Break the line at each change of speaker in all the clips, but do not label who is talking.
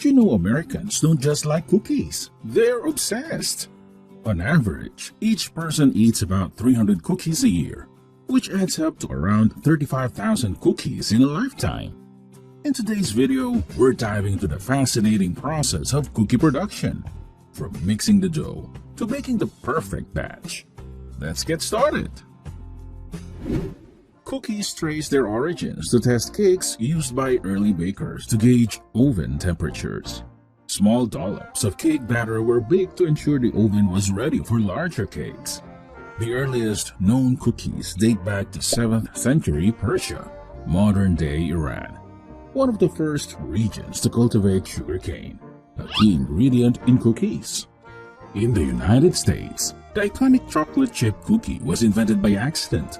Did you know Americans don't just like cookies? They're obsessed. On average, each person eats about 300 cookies a year, which adds up to around 35,000 cookies in a lifetime. In today's video, we're diving into the fascinating process of cookie production, from mixing the dough to baking the perfect batch. Let's get started. Cookies trace their origins to test cakes used by early bakers to gauge oven temperatures. Small dollops of cake batter were baked to ensure the oven was ready for larger cakes. The earliest known cookies date back to 7th century Persia, modern-day Iran, one of the first regions to cultivate sugarcane, a key ingredient in cookies. In the United States, the iconic chocolate chip cookie was invented by accident.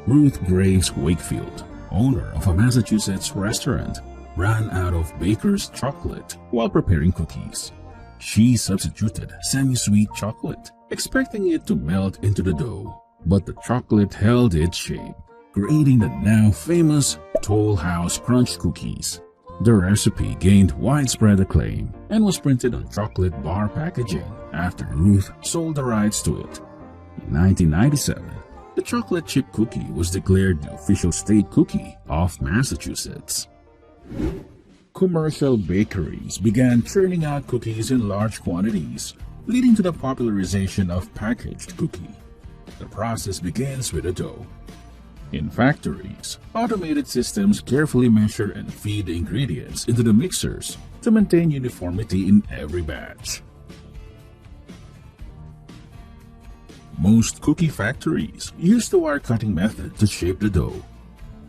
Ruth Graves Wakefield, owner of a Massachusetts restaurant, ran out of baker's chocolate while preparing cookies. She substituted semi-sweet chocolate, expecting it to melt into the dough, but the chocolate held its shape, creating the now famous Toll House Crunch cookies. The recipe gained widespread acclaim and was printed on chocolate bar packaging after Ruth sold the rights to it. In 1997, the chocolate chip cookie was declared the official state cookie of Massachusetts. Commercial bakeries began churning out cookies in large quantities, leading to the popularization of packaged cookie. The process begins with the dough. In factories, automated systems carefully measure and feed the ingredients into the mixers to maintain uniformity in every batch. Most cookie factories use the wire cutting method to shape the dough.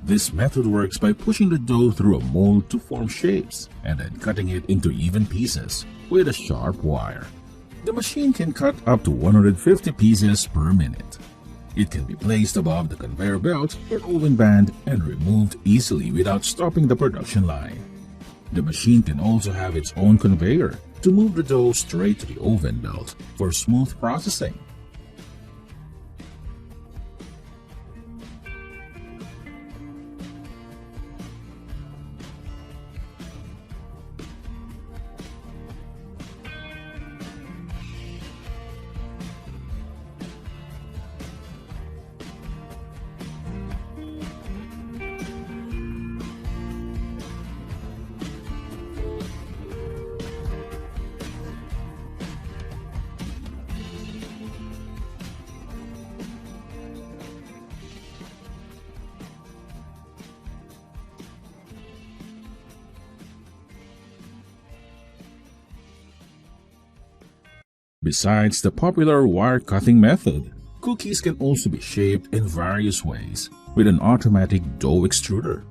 This method works by pushing the dough through a mold to form shapes and then cutting it into even pieces with a sharp wire. The machine can cut up to 150 pieces per minute. It can be placed above the conveyor belt or oven band and removed easily without stopping the production line. The machine can also have its own conveyor to move the dough straight to the oven belt for smooth processing. Besides the popular wire cutting method, cookies can also be shaped in various ways with an automatic dough extruder.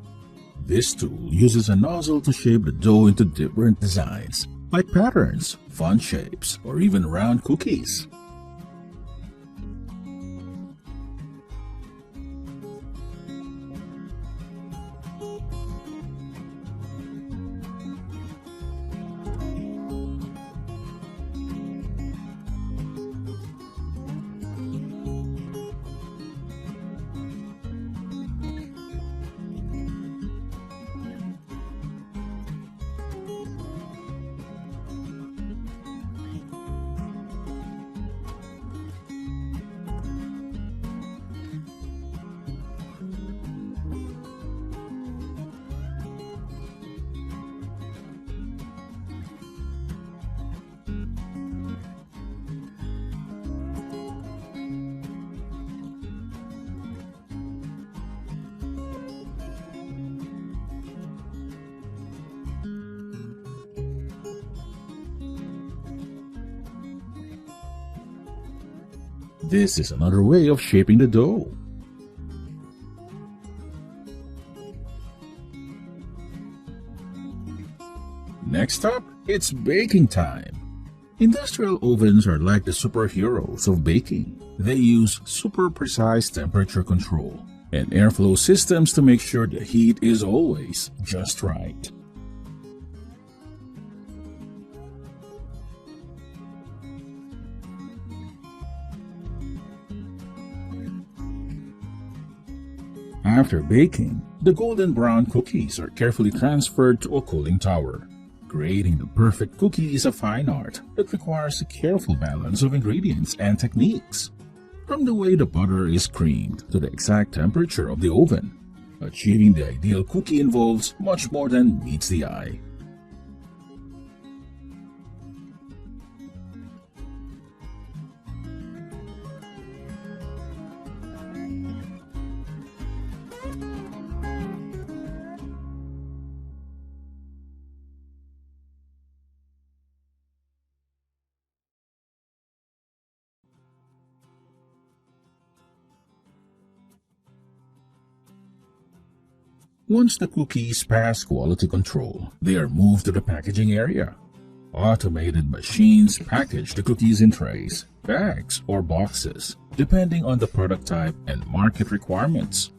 This tool uses a nozzle to shape the dough into different designs, like patterns, fun shapes, or even round cookies. This is another way of shaping the dough. Next up, it's baking time. Industrial ovens are like the superheroes of baking. They use super precise temperature control and airflow systems to make sure the heat is always just right. After baking, the golden brown cookies are carefully transferred to a cooling tower, Creating the perfect cookie is a fine art that requires a careful balance of ingredients and techniques. From the way the butter is creamed to the exact temperature of the oven, achieving the ideal cookie involves much more than meets the eye. Once the cookies pass quality control, they are moved to the packaging area. Automated machines package the cookies in trays, bags, or boxes, depending on the product type and market requirements.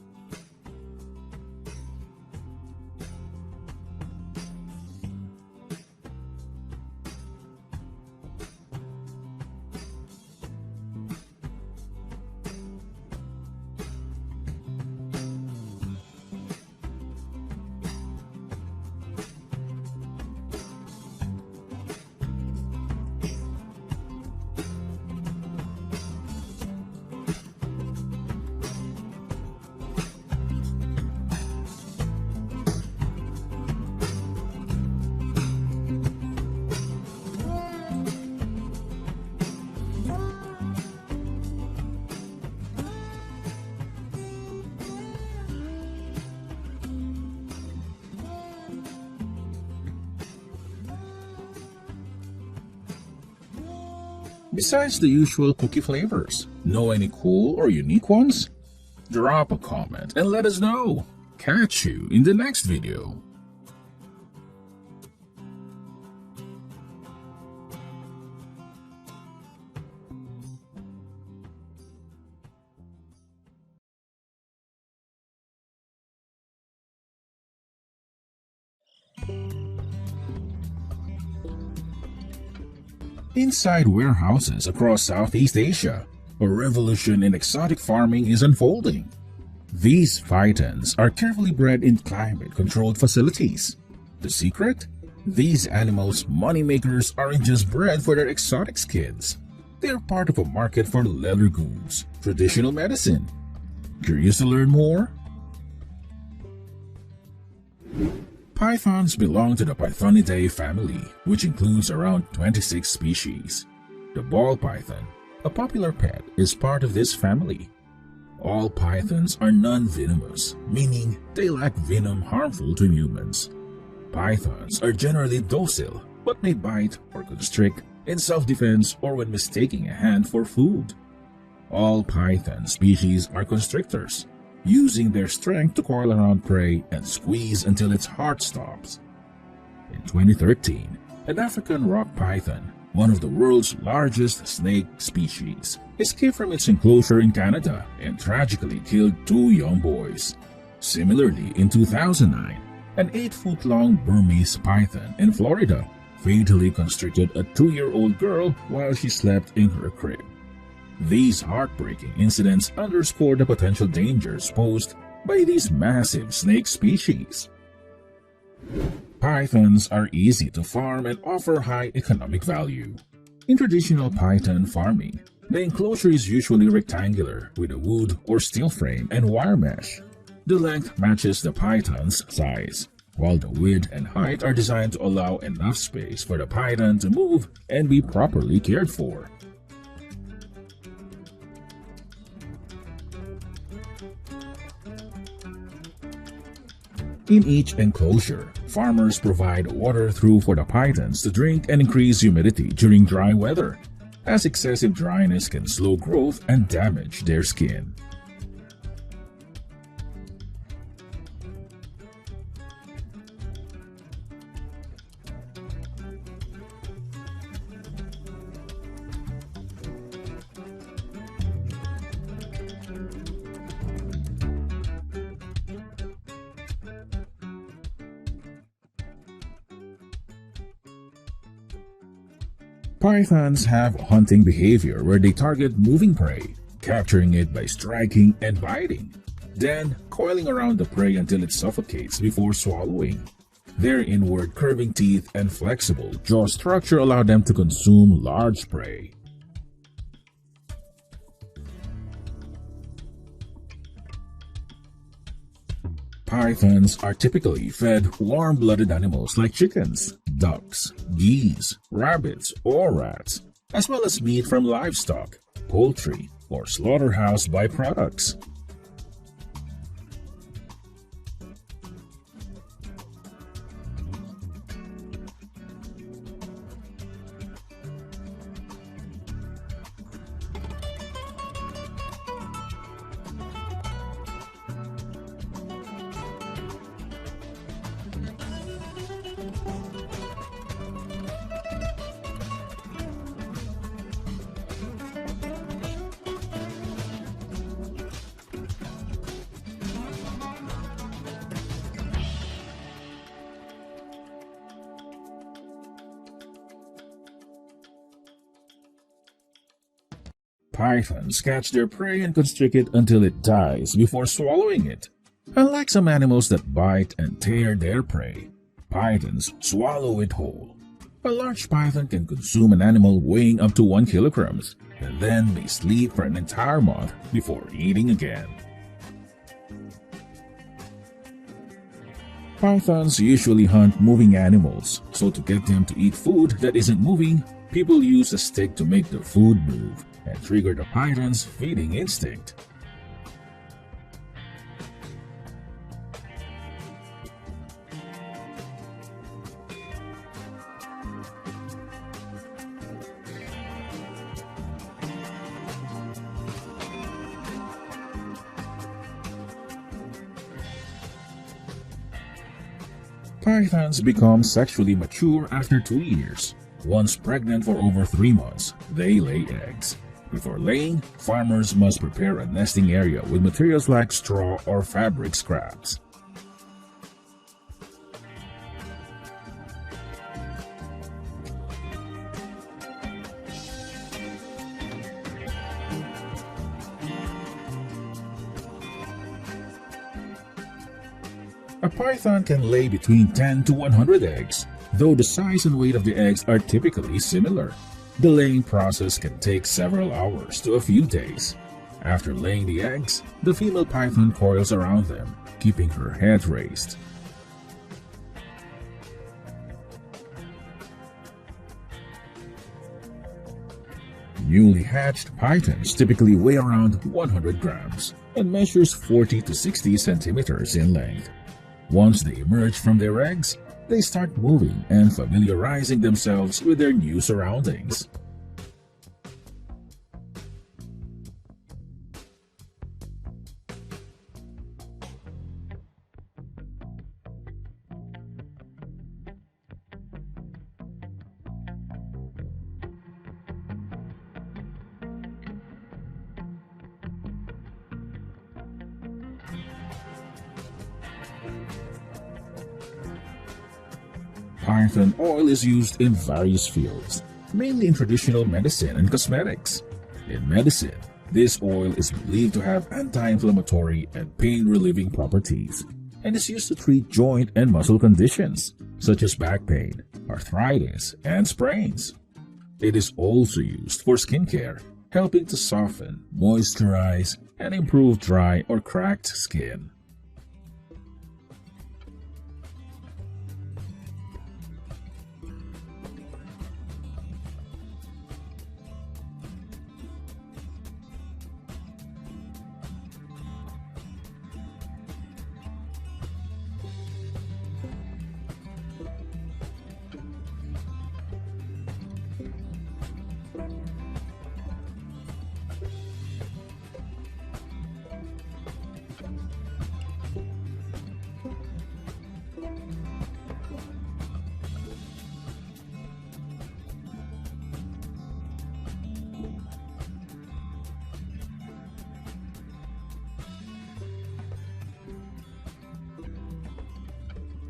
Besides the usual cookie flavors, know any cool or unique ones? Drop a comment and let us know. Catch you in the next video. Inside warehouses across Southeast Asia, a revolution in exotic farming is unfolding. These pythons are carefully bred in climate-controlled facilities. The secret? These animals' moneymakers aren't just bred for their exotic skins. They are part of a market for leather goods, traditional medicine. Curious to learn more? Pythons belong to the Pythonidae family, which includes around 26 species. The ball python, a popular pet, is part of this family. All pythons are non-venomous, meaning they lack venom harmful to humans. Pythons are generally docile, but may bite or constrict in self-defense or when mistaking a hand for food. All python species are constrictors, using their strength to coil around prey and squeeze until its heart stops. In 2013, an African rock python, one of the world's largest snake species, escaped from its enclosure in Canada and tragically killed 2 young boys. Similarly, in 2009, an 8-foot-long Burmese python in Florida fatally constricted a 2-year-old girl while she slept in her crib. These heartbreaking incidents underscore the potential dangers posed by these massive snake species. Pythons are easy to farm and offer high economic value. In traditional python farming, the enclosure is usually rectangular with a wood or steel frame and wire mesh. The length matches the python's size, while the width and height are designed to allow enough space for the python to move and be properly cared for. In each enclosure, farmers provide water through for the pythons to drink and increase humidity during dry weather, as excessive dryness can slow growth and damage their skin. Pythons have hunting behavior where they target moving prey, capturing it by striking and biting, then coiling around the prey until it suffocates before swallowing. Their inward curving teeth and flexible jaw structure allow them to consume large prey. Pythons are typically fed warm-blooded animals like chickens, ducks, geese, rabbits, or rats, as well as meat from livestock, poultry, or slaughterhouse byproducts. Pythons catch their prey and constrict it until it dies before swallowing it. Unlike some animals that bite and tear their prey, pythons swallow it whole. A large python can consume an animal weighing up to 1 kilogram and then may sleep for an entire month before eating again. Pythons usually hunt moving animals, so to get them to eat food that isn't moving, people use a stick to make the food move and trigger the python's feeding instinct. Pythons become sexually mature after 2 years. Once pregnant for over 3 months, they lay eggs. Before laying, farmers must prepare a nesting area with materials like straw or fabric scraps. A python can lay between 10 to 100 eggs, though the size and weight of the eggs are typically similar. The laying process can take several hours to a few days. After laying the eggs, the female python coils around them, keeping her head raised. Newly hatched pythons typically weigh around 100 grams and measures 40 to 60 centimeters in length. Once they emerge from their eggs, they start moving and familiarizing themselves with their new surroundings. Python oil is used in various fields, mainly in traditional medicine and cosmetics. In medicine, this oil is believed to have anti-inflammatory and pain-relieving properties and is used to treat joint and muscle conditions such as back pain, arthritis, and sprains. It is also used for skincare, helping to soften, moisturize, and improve dry or cracked skin.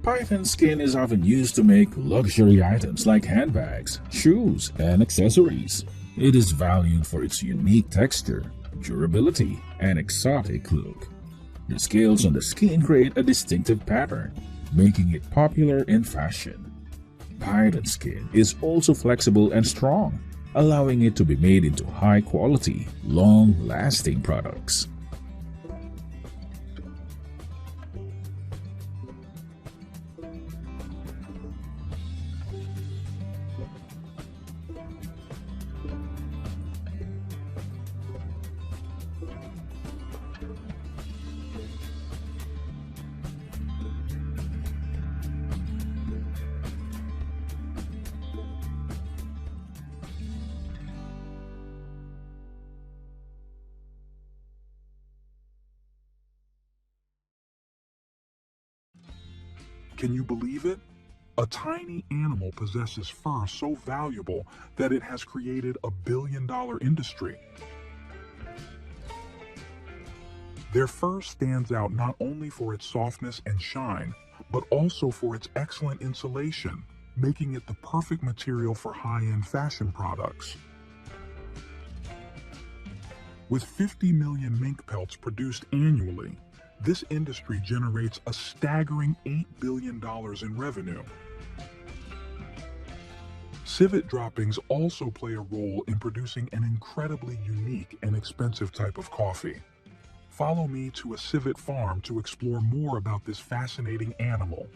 Python skin is often used to make luxury items like handbags, shoes, and accessories. It is valued for its unique texture, durability, and exotic look. The scales on the skin create a distinctive pattern, making it popular in fashion. Python skin is also flexible and strong, allowing it to be made into high-quality, long-lasting products.
Can you believe it? A tiny animal possesses fur so valuable that it has created a billion-dollar industry. Their fur stands out not only for its softness and shine, but also for its excellent insulation, making it the perfect material for high-end fashion products. With 50 million mink pelts produced annually, this industry generates a staggering $8 billion in revenue. Civet droppings also play a role in producing an incredibly unique and expensive type of coffee. Follow me to a civet farm to explore more about this fascinating animal.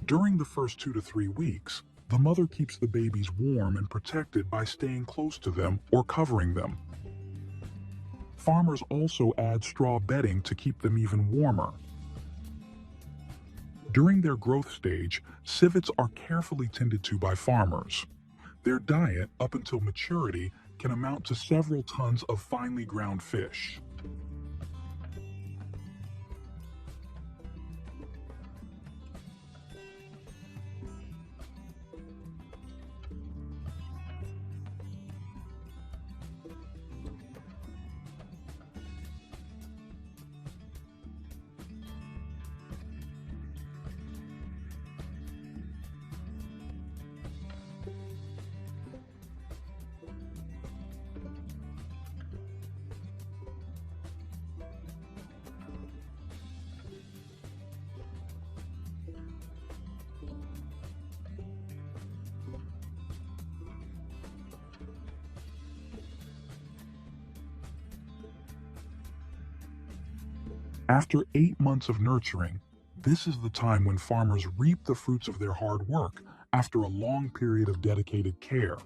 During the first 2 to 3 weeks, the mother keeps the babies warm and protected by staying close to them or covering them. Farmers also add straw bedding to keep them even warmer. During their growth stage, civets are carefully tended to by farmers. Their diet, up until maturity, can amount to several tons of finely ground fish. After 8 months of nurturing, this is the time when farmers reap the fruits of their hard work after a long period of dedicated care.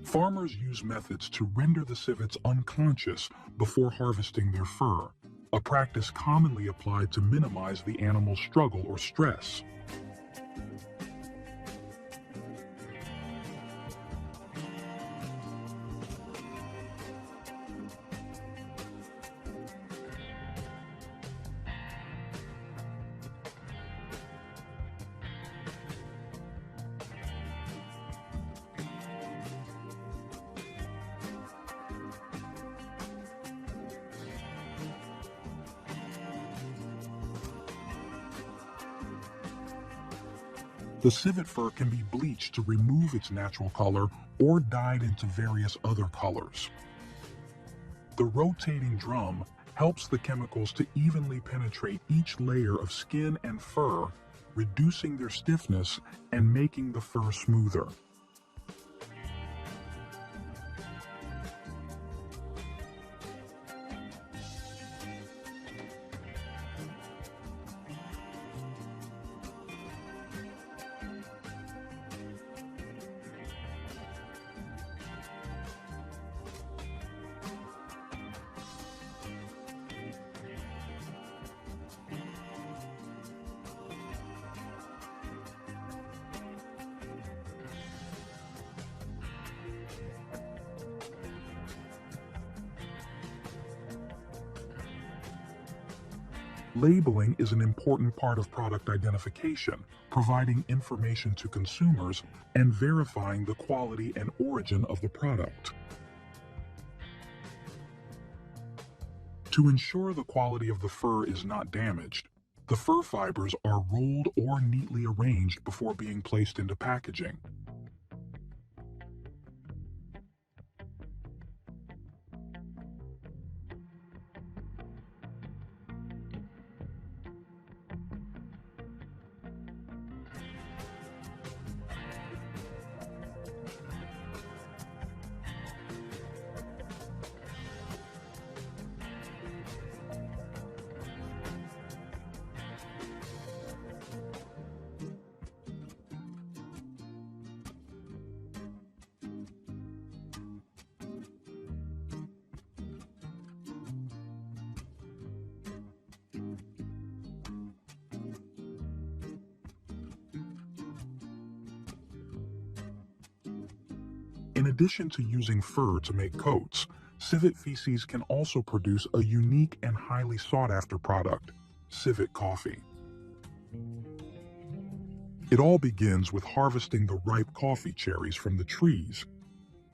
Farmers use methods to render the civets unconscious before harvesting their fur, a practice commonly applied to minimize the animal's struggle or stress. The civet fur can be bleached to remove its natural color or dyed into various other colors. The rotating drum helps the chemicals to evenly penetrate each layer of skin and fur, reducing their stiffness and making the fur smoother. Labeling is an important part of product identification, providing information to consumers and verifying the quality and origin of the product. To ensure the quality of the fur is not damaged, the fur fibers are rolled or neatly arranged before being placed into packaging. In addition to using fur to make coats, civet feces can also produce a unique and highly sought-after product, civet coffee. It all begins with harvesting the ripe coffee cherries from the trees.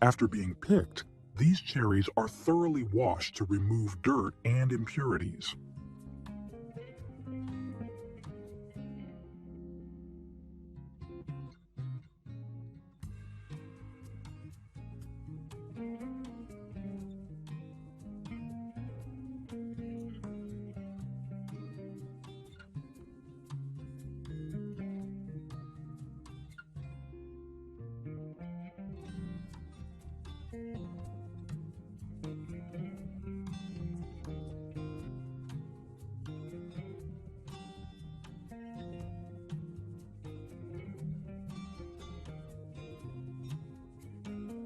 After being picked, these cherries are thoroughly washed to remove dirt and impurities.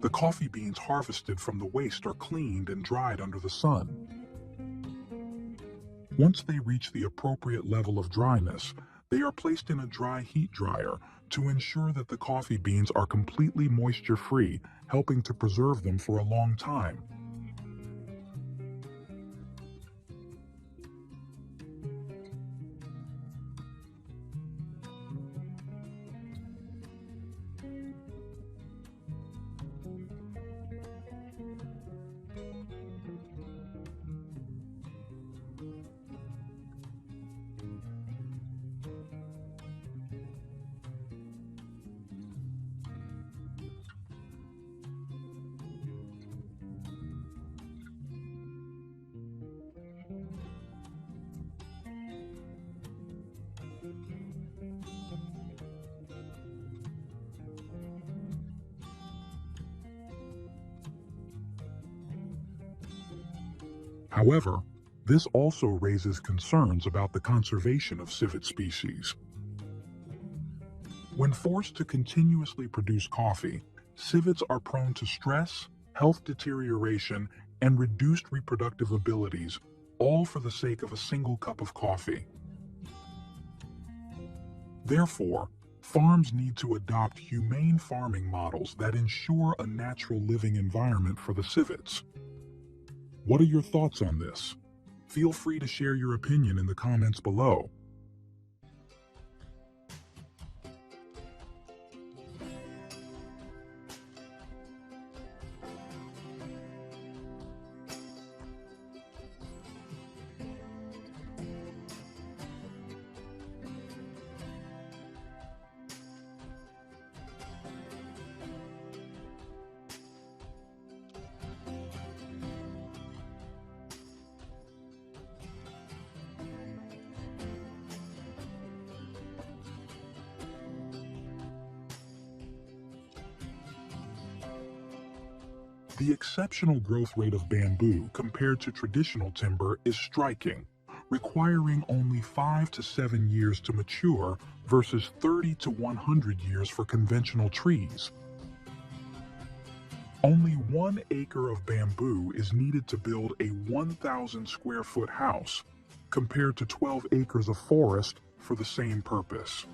The coffee beans harvested from the waste are cleaned and dried under the sun. Once they reach the appropriate level of dryness, they are placed in a dry heat dryer to ensure that the coffee beans are completely moisture-free, helping to preserve them for a long time. However, this also raises concerns about the conservation of civet species. When forced to continuously produce coffee, civets are prone to stress, health deterioration, and reduced reproductive abilities, all for the sake of a single cup of coffee. Therefore, farms need to adopt humane farming models that ensure a natural living environment for the civets. What are your thoughts on this? Feel free to share your opinion in the comments below. The exceptional growth rate of bamboo compared to traditional timber is striking, requiring only 5 to 7 years to mature versus 30 to 100 years for conventional trees. Only 1 acre of bamboo is needed to build a 1,000 square foot house, compared to 12 acres of forest for the same purpose.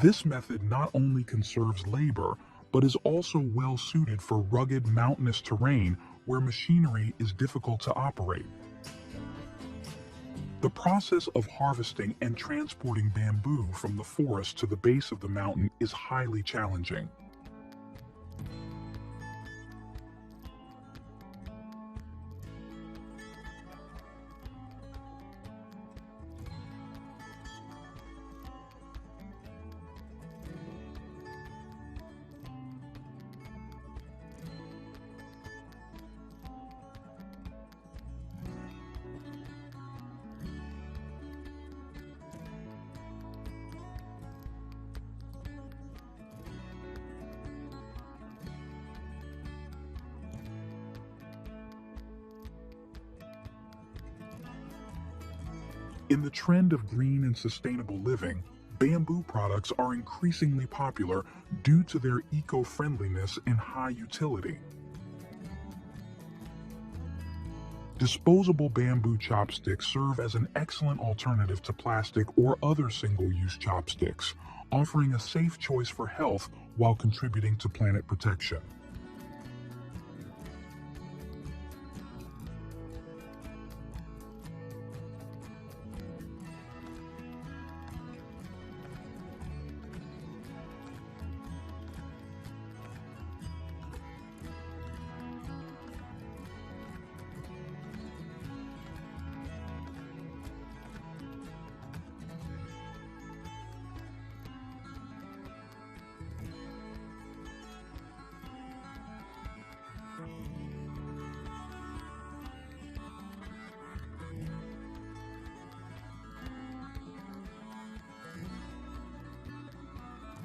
This method not only conserves labor, but is also well suited for rugged mountainous terrain where machinery is difficult to operate. The process of harvesting and transporting bamboo from the forest to the base of the mountain is highly challenging. In the trend of green and sustainable living, bamboo products are increasingly popular due to their eco-friendliness and high utility. Disposable bamboo chopsticks serve as an excellent alternative to plastic or other single-use chopsticks, offering a safe choice for health while contributing to planet protection.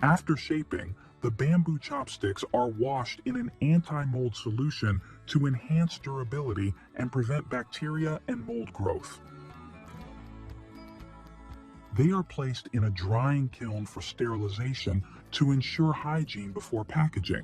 After shaping, the bamboo chopsticks are washed in an anti-mold solution to enhance durability and prevent bacteria and mold growth. They are placed in a drying kiln for sterilization to ensure hygiene before packaging.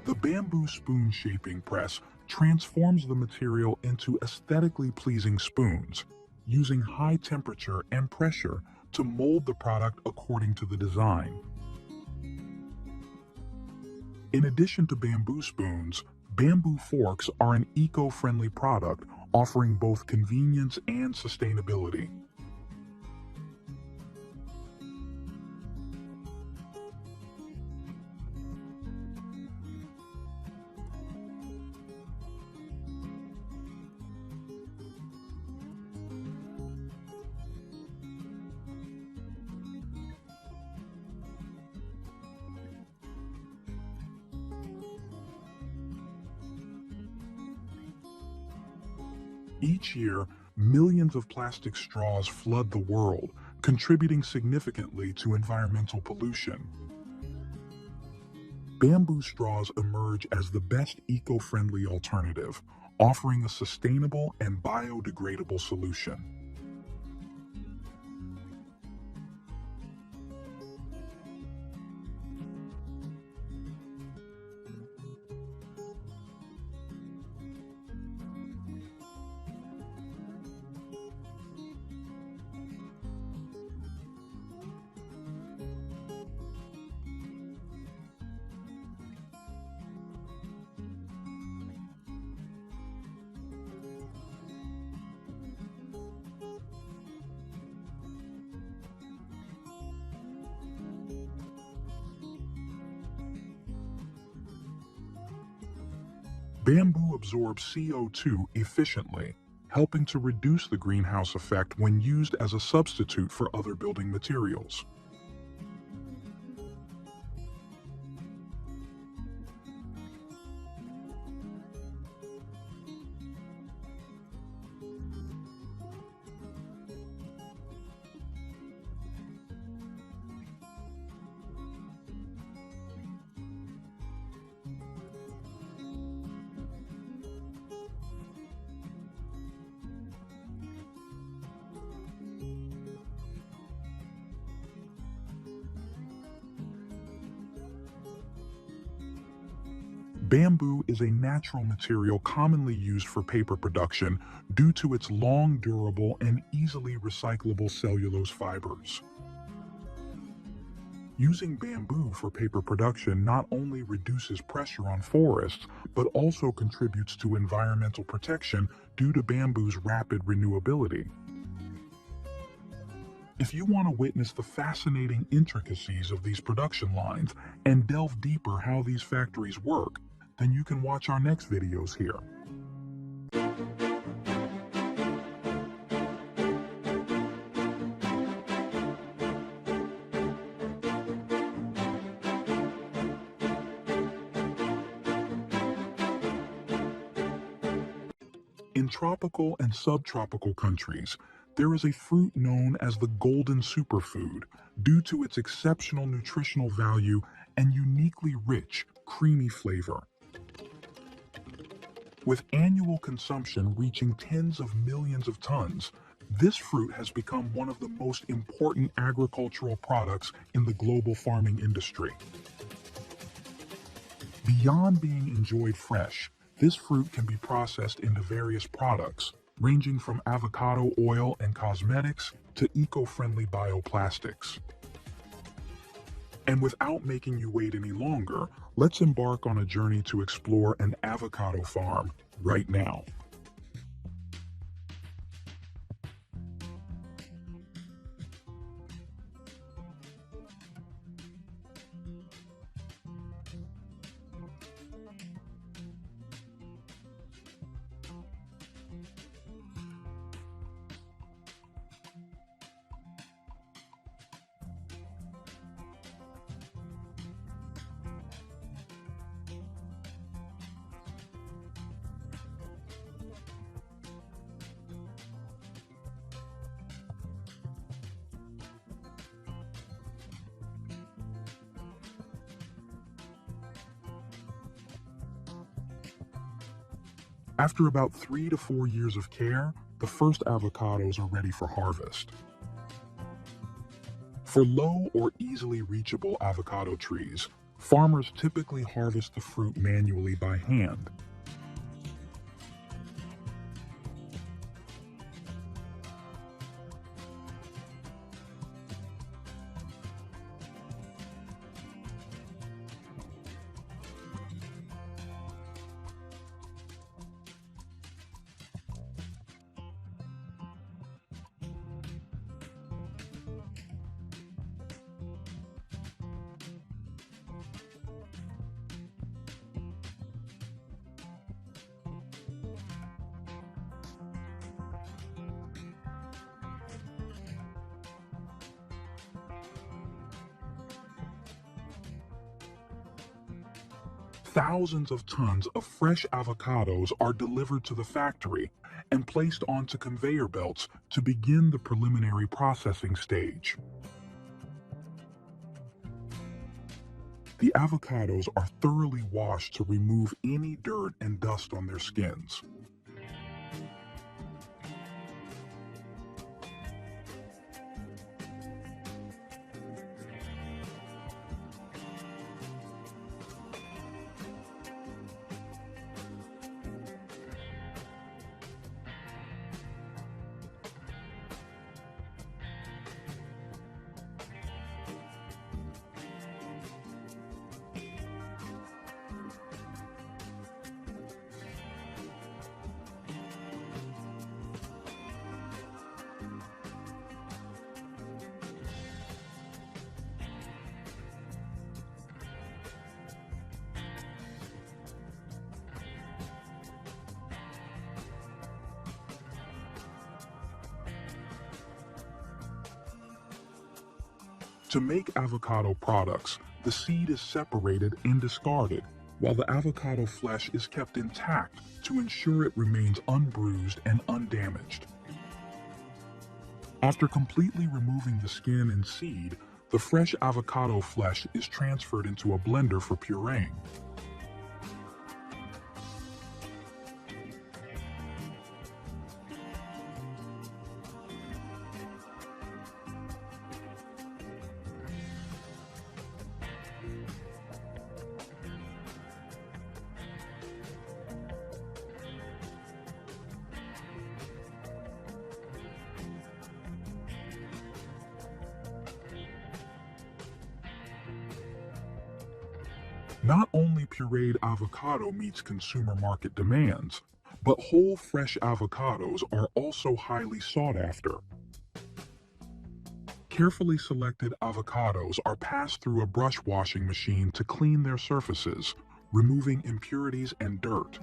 The bamboo spoon shaping press transforms the material into aesthetically pleasing spoons, using high temperature and pressure to mold the product according to the design. In addition to bamboo spoons, bamboo forks are an eco-friendly product offering both convenience and sustainability. Each year, millions of plastic straws flood the world, contributing significantly to environmental pollution. Bamboo straws emerge as the best eco-friendly alternative, offering a sustainable and biodegradable solution. Bamboo absorbs CO2 efficiently, helping to reduce the greenhouse effect when used as a substitute for other building materials. Bamboo is a natural material commonly used for paper production due to its long, durable, and easily recyclable cellulose fibers. Using bamboo for paper production not only reduces pressure on forests, but also contributes to environmental protection due to bamboo's rapid renewability. If you want to witness the fascinating intricacies of these production lines and delve deeper how these factories work, then you can watch our next videos here. In tropical and subtropical countries, there is a fruit known as the golden superfood due to its exceptional nutritional value and uniquely rich, creamy flavor. With annual consumption reaching tens of millions of tons, this fruit has become one of the most important agricultural products in the global farming industry. Beyond being enjoyed fresh, this fruit can be processed into various products, ranging from avocado oil and cosmetics to eco-friendly bioplastics. And without making you wait any longer, let's embark on a journey to explore an avocado farm right now. After about 3 to 4 years of care, the first avocados are ready for harvest. For low or easily reachable avocado trees, farmers typically harvest the fruit manually by hand. Thousands of tons of fresh avocados are delivered to the factory and placed onto conveyor belts to begin the preliminary processing stage. The avocados are thoroughly washed to remove any dirt and dust on their skins. To make avocado products, the seed is separated and discarded, while the avocado flesh is kept intact to ensure it remains unbruised and undamaged. After completely removing the skin and seed, the fresh avocado flesh is transferred into a blender for pureeing. Not only pureed avocado meets consumer market demands, but whole fresh avocados are also highly sought after. Carefully selected avocados are passed through a brush washing machine to clean their surfaces, removing impurities and dirt.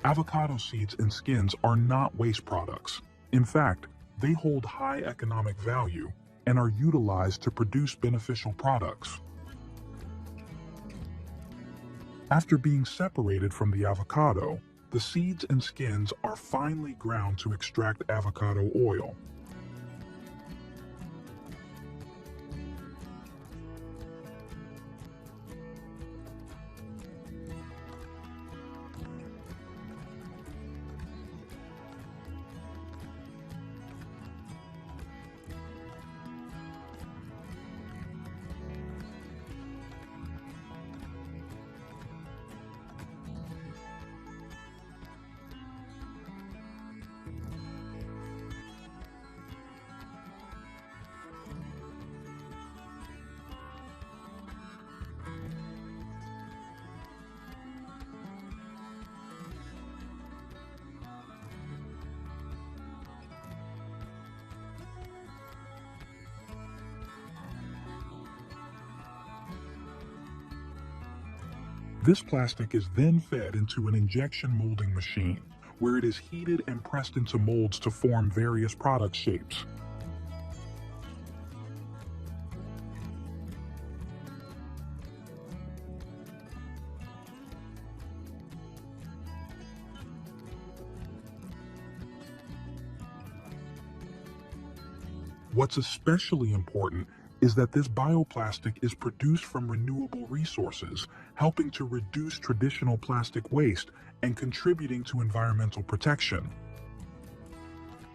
Avocado seeds and skins are not waste products. In fact, they hold high economic value and are utilized to produce beneficial products. After being separated from the avocado, the seeds and skins are finely ground to extract avocado oil. This plastic is then fed into an injection molding machine, where it is heated and pressed into molds to form various product shapes. What's especially important is that this bioplastic is produced from renewable resources, helping to reduce traditional plastic waste and contributing to environmental protection.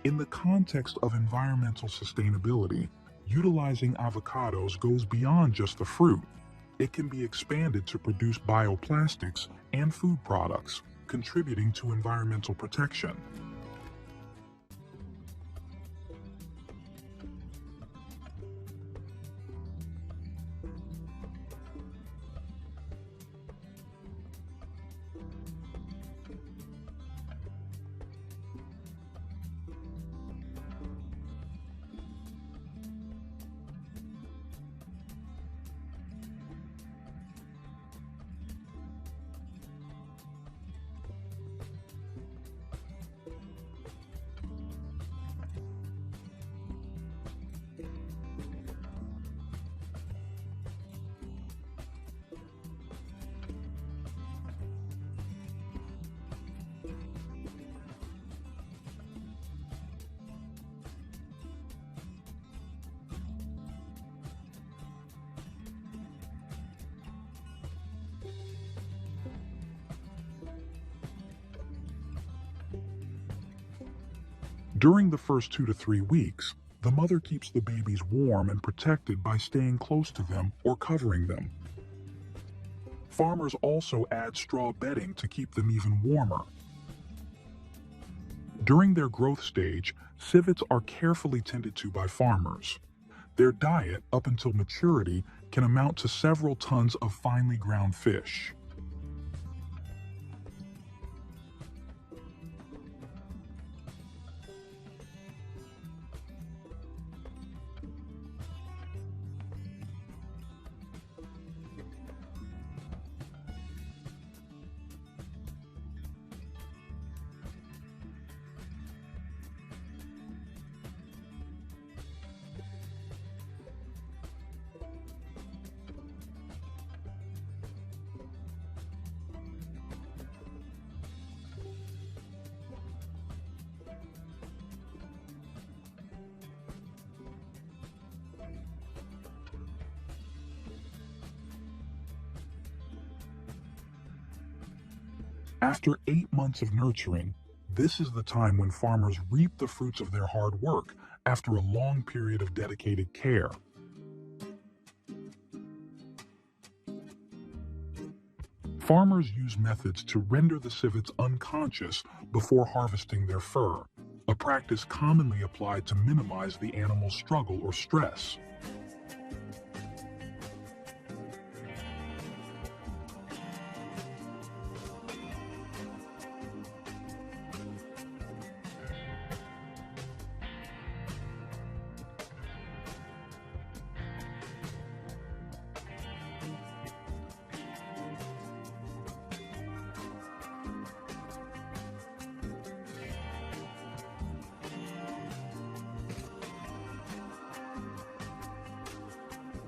In the context of environmental sustainability, utilizing avocados goes beyond just the fruit. It can be expanded to produce bioplastics and food products, contributing to environmental protection. During the first 2 to 3 weeks, the mother keeps the babies warm and protected by staying close to them or covering them. Farmers also add straw bedding to keep them even warmer. During their growth stage, civets are carefully tended to by farmers. Their diet, up until maturity, can amount to several tons of finely ground fish. After 8 months of nurturing, this is the time when farmers reap the fruits of their hard work after a long period of dedicated care. Farmers use methods to render the civets unconscious before harvesting their fur, a practice commonly applied to minimize the animal's struggle or stress.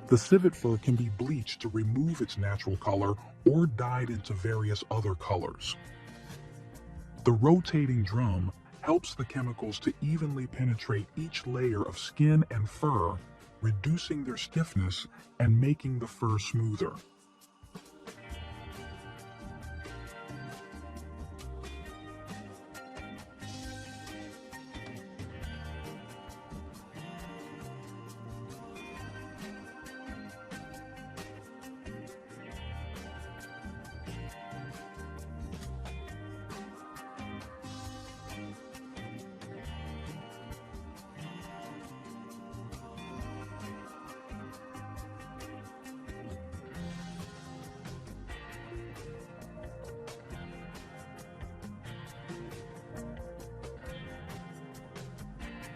The civet fur can be bleached to remove its natural color or dyed into various other colors. The rotating drum helps the chemicals to evenly penetrate each layer of skin and fur, reducing their stiffness and making the fur smoother.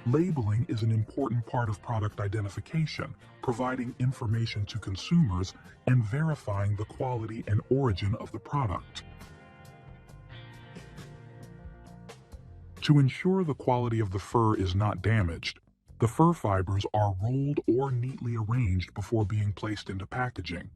Labeling is an important part of product identification, providing information to consumers and verifying the quality and origin of the product. To ensure the quality of the fur is not damaged, the fur fibers are rolled or neatly arranged before being placed into packaging.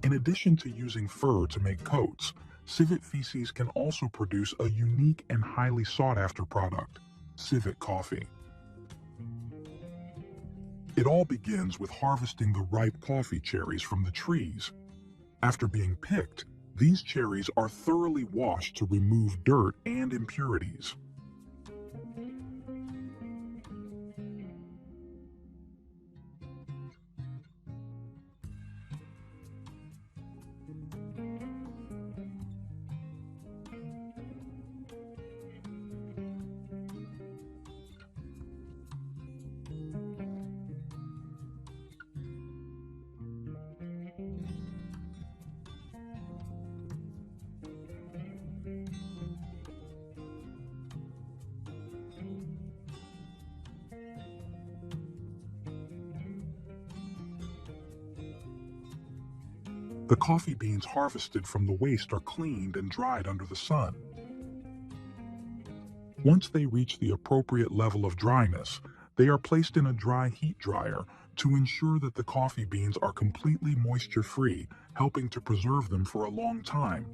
In addition to using fur to make coats, civet feces can also produce a unique and highly sought-after product, civet coffee. It all begins with harvesting the ripe coffee cherries from the trees. After being picked, these cherries are thoroughly washed to remove dirt and impurities. The coffee beans harvested from the waste are cleaned and dried under the sun. Once they reach the appropriate level of dryness, they are placed in a dry heat dryer to ensure that the coffee beans are completely moisture-free, helping to preserve them for a long time.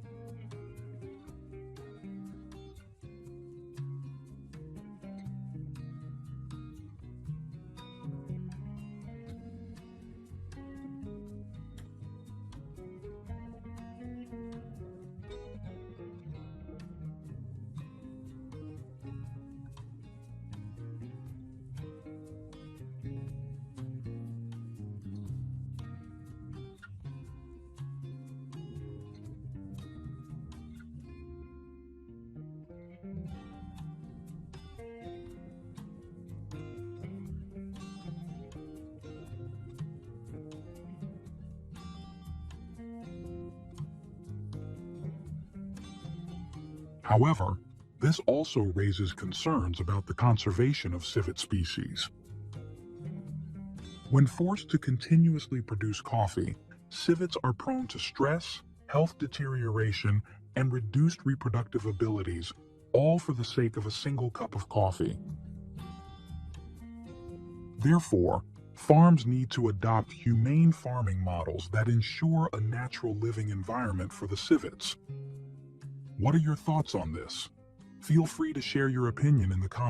However, this also raises concerns about the conservation of civet species. When forced to continuously produce coffee, civets are prone to stress, health deterioration, and reduced reproductive abilities, all for the sake of a single cup of coffee. Therefore, farms need to adopt humane farming models that ensure a natural living environment for the civets. What are your thoughts on this? Feel free to share your opinion in the comments.